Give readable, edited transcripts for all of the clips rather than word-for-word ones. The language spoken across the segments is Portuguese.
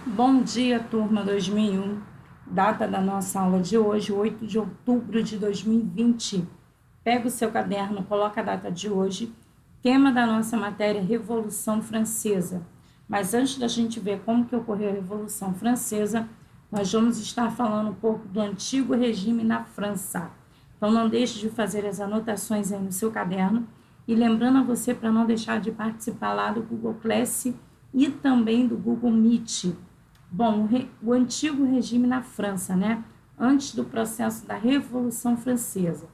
Bom dia, turma 2001. Data da nossa aula de hoje, 8 de outubro de 2020. Pega o seu caderno, coloca a data de hoje. Tema da nossa matéria, Revolução Francesa. Mas antes da gente ver como que ocorreu a Revolução Francesa, nós vamos estar falando um pouco do antigo regime na França. Então, não deixe de fazer as anotações aí no seu caderno. E lembrando a você para não deixar de participar lá do Google Class e também do Google Meet. Bom, o antigo regime na França, né? Antes do processo da Revolução Francesa.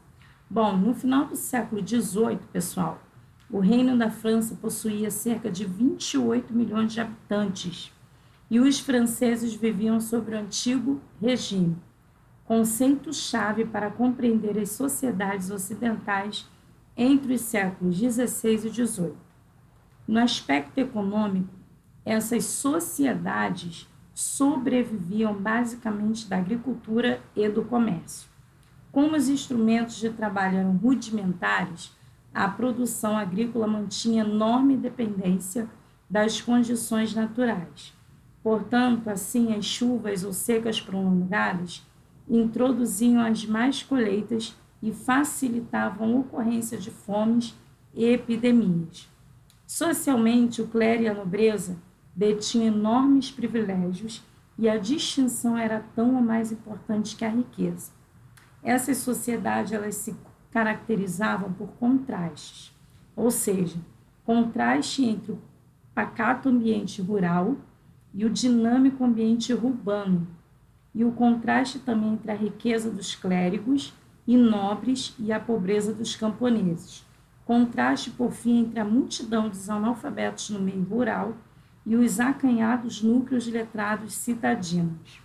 Bom, no final do século XVIII, pessoal, o Reino da França possuía cerca de 28 milhões de habitantes e os franceses viviam sob o antigo regime, conceito-chave para compreender as sociedades ocidentais entre os séculos XVI e XVIII. No aspecto econômico, essas sociedades sobreviviam basicamente da agricultura e do comércio. Como os instrumentos de trabalho eram rudimentares, a produção agrícola mantinha enorme dependência das condições naturais. Portanto, assim, as chuvas ou secas prolongadas introduziam as más colheitas e facilitavam a ocorrência de fomes e epidemias. Socialmente, o clero e a nobreza detinham enormes privilégios e a distinção era tão ou mais importante que a riqueza. Essas sociedades elas se caracterizavam por contrastes, ou seja, contraste entre o pacato ambiente rural e o dinâmico ambiente urbano, e o contraste também entre a riqueza dos clérigos e nobres e a pobreza dos camponeses. Contraste, por fim, entre a multidão dos analfabetos no meio rural e os acanhados núcleos letrados citadinos.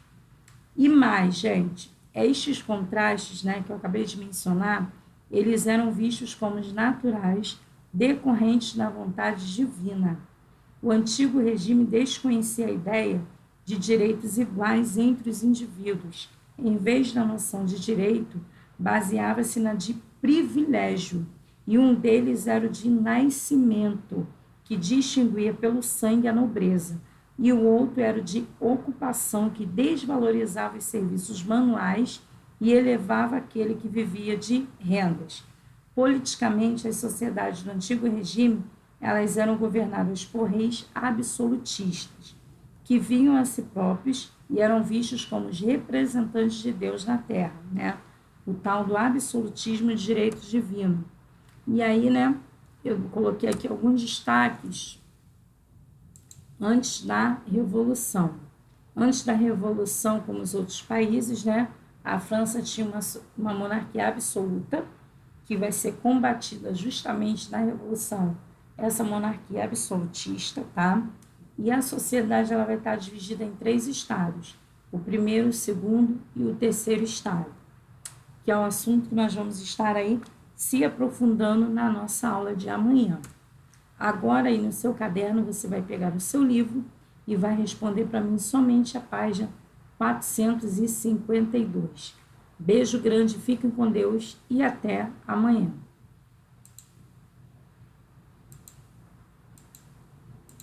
E mais, gente, estes contrastes, né, que eu acabei de mencionar, eles eram vistos como naturais, decorrentes da vontade divina. O antigo regime desconhecia a ideia de direitos iguais entre os indivíduos. Em vez da noção de direito, baseava-se na de privilégio, e um deles era o de nascimento, que distinguia pelo sangue a nobreza, e o outro era o de ocupação, que desvalorizava os serviços manuais e elevava aquele que vivia de rendas. Politicamente, as sociedades do antigo regime, elas eram governadas por reis absolutistas, que vinham a si próprios e eram vistos como os representantes de Deus na terra, né? O tal do absolutismo de direito divino. E aí, né, eu coloquei aqui alguns destaques antes da Revolução. Antes da Revolução, como os outros países, né, a França tinha uma monarquia absoluta, que vai ser combatida justamente na Revolução, essa monarquia absolutista, tá? E a sociedade ela vai estar dividida em 3 estados, o primeiro, o segundo e o terceiro estado, que é um assunto que nós vamos estar aí se aprofundando na nossa aula de amanhã. Agora, aí no seu caderno, você vai pegar o seu livro e vai responder para mim somente a página 452. Beijo grande, fiquem com Deus e até amanhã.